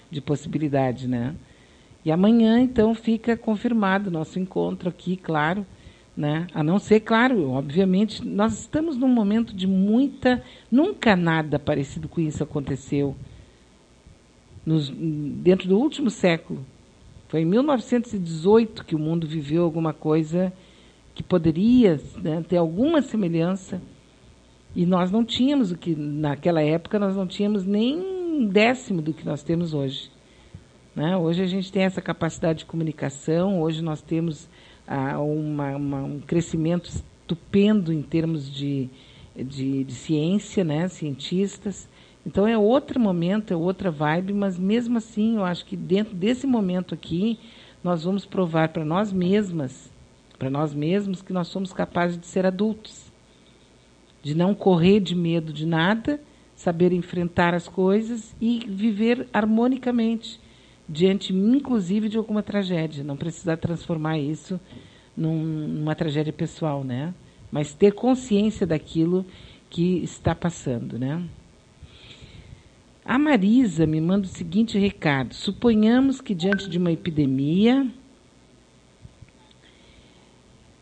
de possibilidade, né? E amanhã, então, fica confirmado o nosso encontro aqui, claro, né? A não ser, claro, obviamente, nós estamos num momento de muita... Nunca nada parecido com isso aconteceu dentro do último século. Foi em 1918 que o mundo viveu alguma coisa que poderia, né, ter alguma semelhança. E nós não tínhamos naquela época, nós não tínhamos nem um décimo do que nós temos hoje. Né? Hoje a gente tem essa capacidade de comunicação, hoje nós temos um crescimento estupendo em termos de ciência, né? Cientistas. Então é outro momento, é outra vibe, mas mesmo assim eu acho que dentro desse momento aqui nós vamos provar para nós mesmos que nós somos capazes de ser adultos, de não correr de medo de nada, saber enfrentar as coisas e viver harmonicamente diante, inclusive, de alguma tragédia. Não precisar transformar isso numa tragédia pessoal, né? Mas ter consciência daquilo que está passando, né? A Marisa me manda o seguinte recado. Suponhamos que, diante de uma epidemia,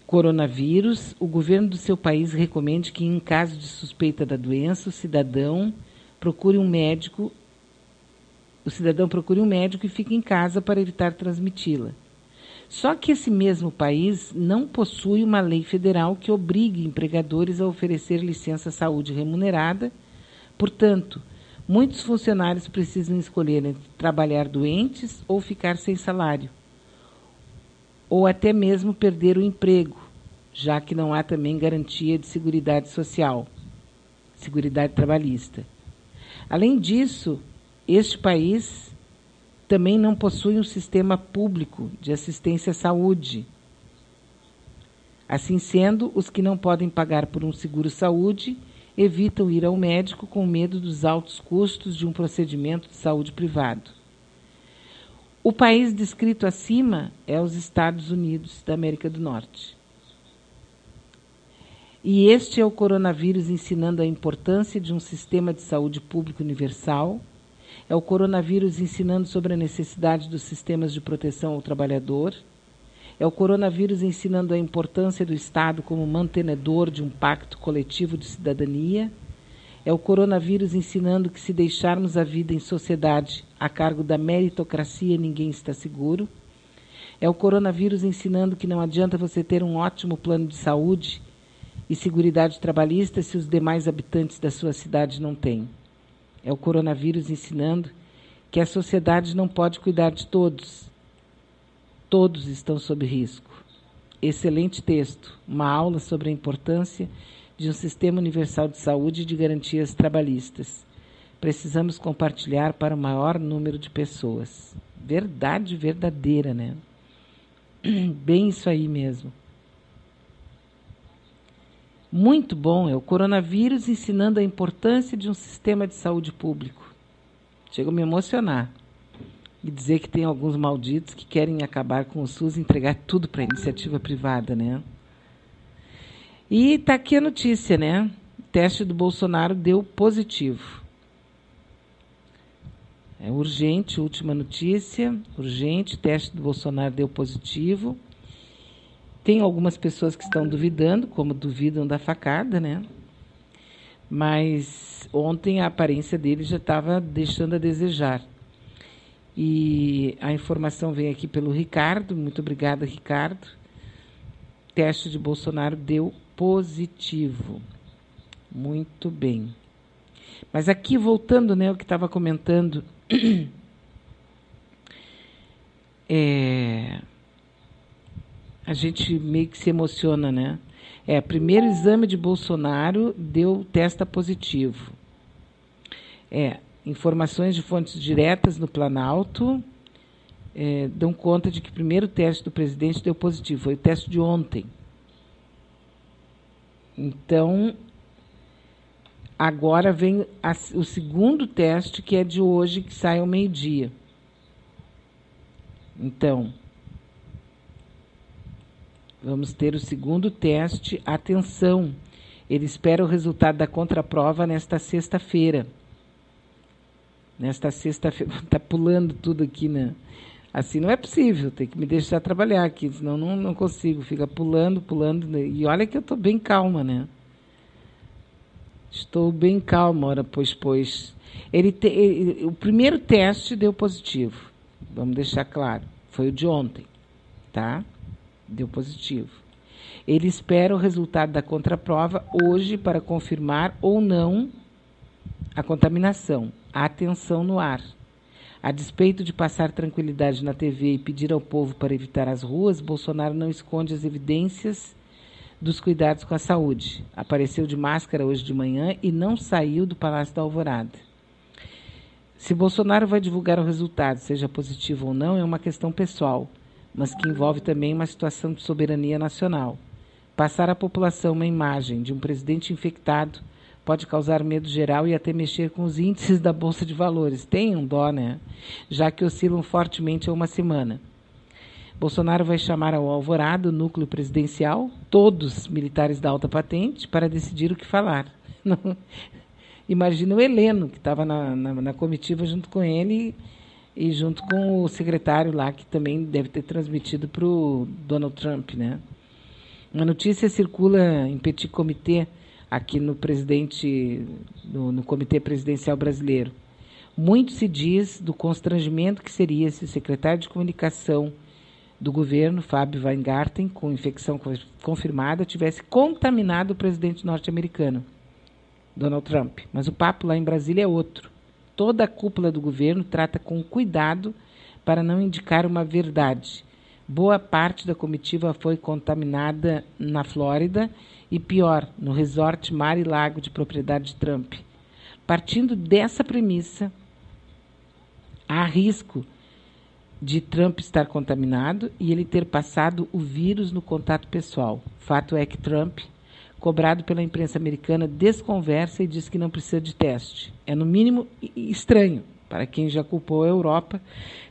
coronavírus, o governo do seu país recomende que, em caso de suspeita da doença, o cidadão procure um médico e fique em casa para evitar transmiti-la. Só que esse mesmo país não possui uma lei federal que obrigue empregadores a oferecer licença saúde remunerada. Portanto, muitos funcionários precisam escolher entre trabalhar doentes ou ficar sem salário, ou até mesmo perder o emprego, já que não há também garantia de seguridade social, seguridade trabalhista. Além disso, este país também não possui um sistema público de assistência à saúde. Assim sendo, os que não podem pagar por um seguro-saúde evitam ir ao médico com medo dos altos custos de um procedimento de saúde privado. O país descrito acima é os Estados Unidos da América do Norte. E este é o coronavírus ensinando a importância de um sistema de saúde público universal. É o coronavírus ensinando sobre a necessidade dos sistemas de proteção ao trabalhador. É o coronavírus ensinando a importância do Estado como mantenedor de um pacto coletivo de cidadania. É o coronavírus ensinando que, se deixarmos a vida em sociedade a cargo da meritocracia, ninguém está seguro. É o coronavírus ensinando que não adianta você ter um ótimo plano de saúde e seguridade trabalhista se os demais habitantes da sua cidade não têm. É o coronavírus ensinando que a sociedade não pode cuidar de todos. Todos estão sob risco. Excelente texto, uma aula sobre a importância de um sistema universal de saúde e de garantias trabalhistas. Precisamos compartilhar para o maior número de pessoas. Verdade verdadeira, né? Bem isso aí mesmo. Muito bom, é o coronavírus ensinando a importância de um sistema de saúde público. Chego a me emocionar e dizer que tem alguns malditos que querem acabar com o SUS e entregar tudo para a iniciativa privada, né? E está aqui a notícia, né? O teste do Bolsonaro deu positivo. É urgente, última notícia, urgente, teste do Bolsonaro deu positivo. Tem algumas pessoas que estão duvidando, como duvidam da facada, né? Mas ontem a aparência dele já estava deixando a desejar. E a informação vem aqui pelo Ricardo. Muito obrigada, Ricardo. Teste de Bolsonaro deu positivo. Muito bem. Mas aqui, voltando, né, o que estava comentando, a gente meio que se emociona, né? Primeiro exame de Bolsonaro testa positivo. Informações de fontes diretas no Planalto dão conta de que o primeiro teste do presidente deu positivo. Foi o teste de ontem. Então, agora vem o segundo teste, que é de hoje, que sai ao meio-dia. Então, vamos ter o segundo teste. Atenção, ele espera o resultado da contraprova nesta sexta-feira. Nesta sexta-feira, está pulando tudo aqui, né? Assim não é possível, tem que me deixar trabalhar aqui, senão não consigo. Fica pulando, pulando. Né? E olha que eu estou bem calma, né? Estou bem calma, ora, pois. O primeiro teste deu positivo. Vamos deixar claro. Foi o de ontem, tá? Deu positivo. Ele espera o resultado da contraprova hoje para confirmar ou não a contaminação. Atenção no ar. A despeito de passar tranquilidade na TV e pedir ao povo para evitar as ruas, Bolsonaro não esconde as evidências dos cuidados com a saúde. Apareceu de máscara hoje de manhã e não saiu do Palácio da Alvorada. Se Bolsonaro vai divulgar o resultado, seja positivo ou não, é uma questão pessoal, mas que envolve também uma situação de soberania nacional. Passar à população uma imagem de um presidente infectado pode causar medo geral e até mexer com os índices da Bolsa de Valores. Tenham dó, né? Já que oscilam fortemente há uma semana. Bolsonaro vai chamar ao Alvorada o núcleo presidencial, todos militares da alta patente, para decidir o que falar. Não. Imagina o Heleno, que estava na comitiva junto com ele e junto com o secretário lá, que também deve ter transmitido para o Donald Trump, né? Uma notícia circula em petit comité aqui no Comitê Presidencial Brasileiro. Muito se diz do constrangimento que seria se o secretário de comunicação do governo, Fábio Weingarten, com infecção confirmada, tivesse contaminado o presidente norte-americano, Donald Trump. Mas o papo lá em Brasília é outro. Toda a cúpula do governo trata com cuidado para não indicar uma verdade. Boa parte da comitiva foi contaminada na Flórida e, pior, no resort Mar e Lago de propriedade de Trump. Partindo dessa premissa, há risco de Trump estar contaminado e ele ter passado o vírus no contato pessoal. Fato é que Trump, cobrado pela imprensa americana, desconversa e diz que não precisa de teste. É, no mínimo, estranho para quem já culpou a Europa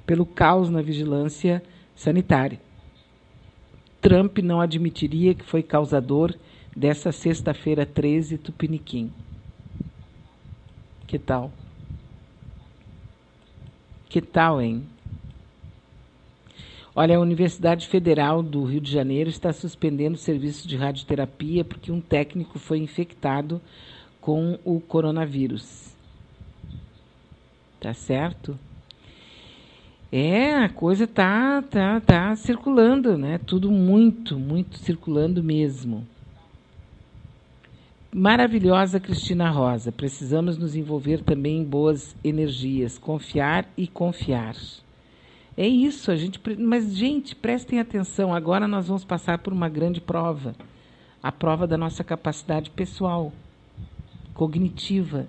pelo caos na vigilância sanitária. Trump não admitiria que foi causador dessa sexta-feira 13 Tupiniquim. Que tal? Que tal, hein? Olha, a Universidade Federal do Rio de Janeiro está suspendendo o serviço de radioterapia porque um técnico foi infectado com o coronavírus. Tá certo? A coisa tá circulando, né? Tudo muito circulando mesmo. Maravilhosa Cristina Rosa. Precisamos nos envolver também em boas energias, confiar e confiar. É isso, mas, gente, prestem atenção, agora nós vamos passar por uma grande prova, a prova da nossa capacidade pessoal, cognitiva,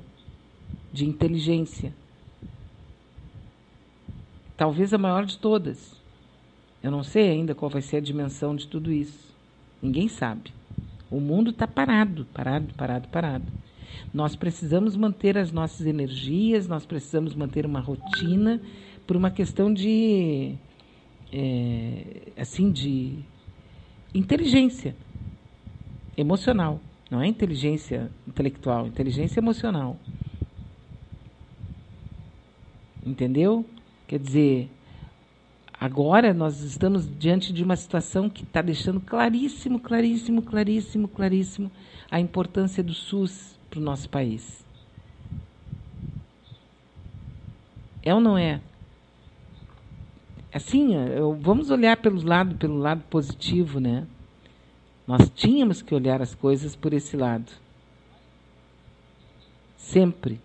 de inteligência. Talvez a maior de todas. Eu não sei ainda qual vai ser a dimensão de tudo isso. Ninguém sabe. O mundo está parado. Nós precisamos manter as nossas energias, nós precisamos manter uma rotina, por uma questão de inteligência emocional. Não é inteligência intelectual, inteligência emocional. Entendeu? Quer dizer, agora nós estamos diante de uma situação que está deixando claríssimo a importância do SUS para o nosso país. É ou não é? Assim, vamos olhar pelo lado positivo, né? Nós tínhamos que olhar as coisas por esse lado. Sempre.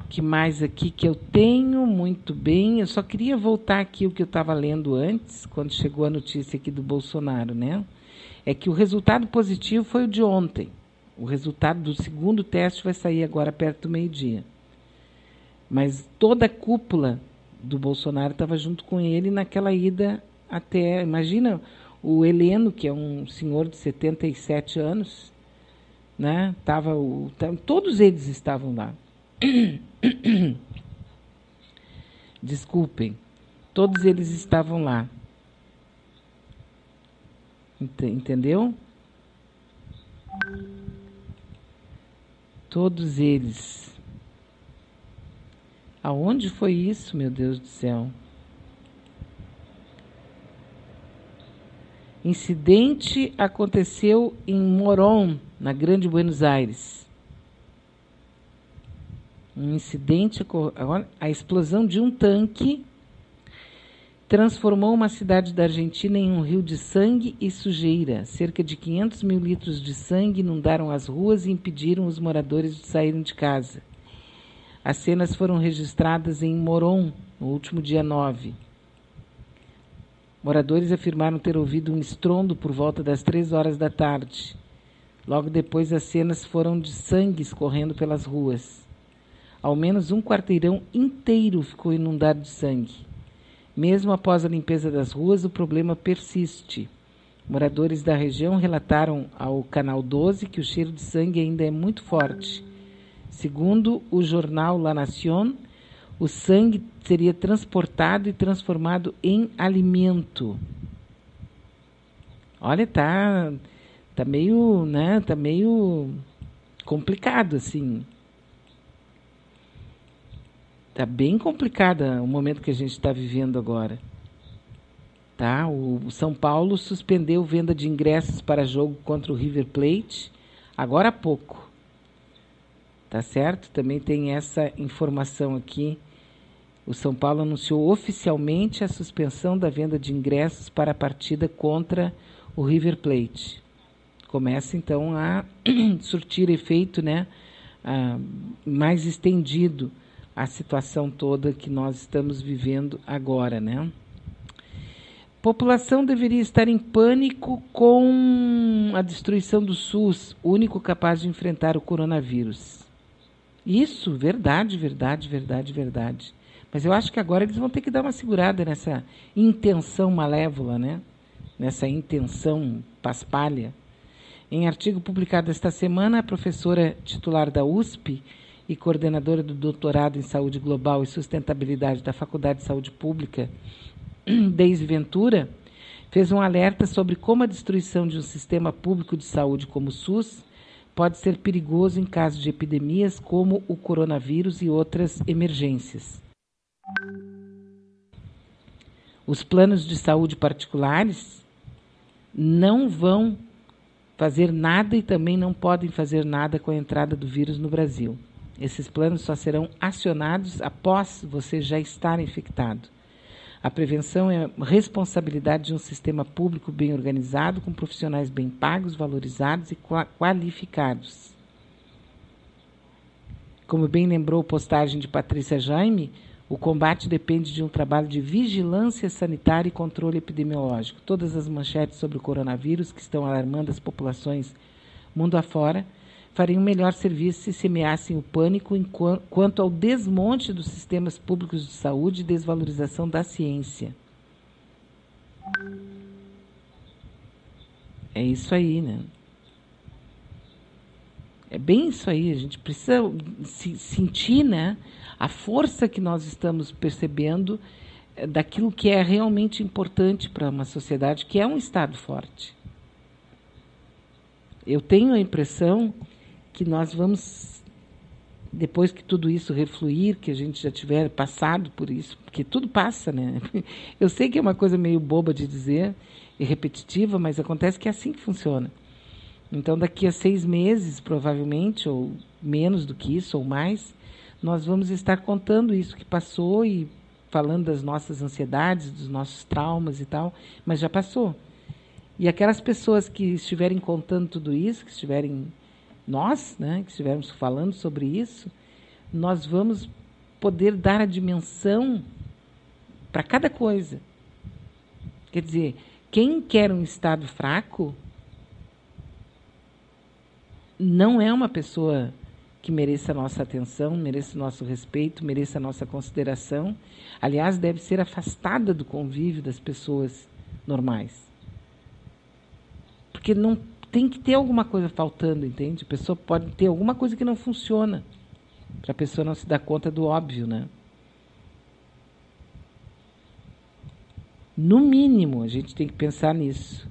Que mais aqui que eu tenho? Muito bem. Eu só queria voltar aqui o que eu estava lendo antes, quando chegou a notícia aqui do Bolsonaro, né? É que o resultado positivo foi o de ontem. O resultado do segundo teste vai sair agora perto do meio-dia. Mas toda a cúpula do Bolsonaro estava junto com ele naquela ida até... Imagina o Heleno, que é um senhor de 77 anos, né? Todos eles estavam lá. Desculpem. Todos eles estavam lá. Entendeu? Todos eles. Aonde foi isso, meu Deus do céu? Incidente aconteceu em Morón, na Grande Buenos Aires. Um incidente, a explosão de um tanque transformou uma cidade da Argentina em um rio de sangue e sujeira. Cerca de 500 mil litros de sangue inundaram as ruas e impediram os moradores de saírem de casa. As cenas foram registradas em Morón, no último dia 9. Moradores afirmaram ter ouvido um estrondo por volta das 3 horas da tarde. Logo depois, as cenas foram de sangue escorrendo pelas ruas. Ao menos um quarteirão inteiro ficou inundado de sangue. Mesmo após a limpeza das ruas, o problema persiste. Moradores da região relataram ao Canal 12 que o cheiro de sangue ainda é muito forte. Segundo o jornal La Nación, o sangue seria transportado e transformado em alimento. Olha, tá meio, né, tá meio complicado, assim. Tá bem complicado o momento que a gente está vivendo agora. Tá? O São Paulo suspendeu venda de ingressos para jogo contra o River Plate agora há pouco. Tá certo? Também tem essa informação aqui. O São Paulo anunciou oficialmente a suspensão da venda de ingressos para a partida contra o River Plate. Começa então a surtir efeito, né, mais estendido a situação toda que nós estamos vivendo agora, né? População deveria estar em pânico com a destruição do SUS, único capaz de enfrentar o coronavírus. Isso, verdade. Mas eu acho que agora eles vão ter que dar uma segurada nessa intenção malévola, né? Nessa intenção paspalha. Em artigo publicado esta semana, a professora titular da USP e coordenadora do doutorado em Saúde Global e Sustentabilidade da Faculdade de Saúde Pública, Deise Ventura, fez um alerta sobre como a destruição de um sistema público de saúde como o SUS pode ser perigoso em caso de epidemias como o coronavírus e outras emergências. Os planos de saúde particulares não vão fazer nada e também não podem fazer nada com a entrada do vírus no Brasil. Esses planos só serão acionados após você já estar infectado. A prevenção é responsabilidade de um sistema público bem organizado, com profissionais bem pagos, valorizados e qualificados. Como bem lembrou a postagem de Patrícia Jaime, o combate depende de um trabalho de vigilância sanitária e controle epidemiológico. Todas as manchetes sobre o coronavírus que estão alarmando as populações mundo afora fariam melhor serviço se semeassem o pânico quanto ao desmonte dos sistemas públicos de saúde e desvalorização da ciência. É isso aí, né? É bem isso aí, a gente precisa sentir, né, a força que nós estamos percebendo daquilo que é realmente importante para uma sociedade, que é um Estado forte. Eu tenho a impressão que nós vamos, depois que tudo isso refluir, que a gente já tiver passado por isso, porque tudo passa, né? Eu sei que é uma coisa meio boba de dizer e repetitiva, mas acontece que é assim que funciona. Então, daqui a 6 meses, provavelmente, ou menos do que isso, ou mais, nós vamos estar contando isso que passou e falando das nossas ansiedades, dos nossos traumas e tal, mas já passou. E aquelas pessoas que estiverem contando tudo isso, que estiverem nós, né, que estivermos falando sobre isso, nós vamos poder dar a dimensão para cada coisa. Quer dizer, quem quer um Estado fraco não é uma pessoa que mereça a nossa atenção, mereça o nosso respeito, mereça a nossa consideração. Aliás, deve ser afastada do convívio das pessoas normais. Porque não tem que ter alguma coisa faltando, entende? A pessoa pode ter alguma coisa que não funciona, para a pessoa não se dar conta do óbvio, né? No mínimo, a gente tem que pensar nisso.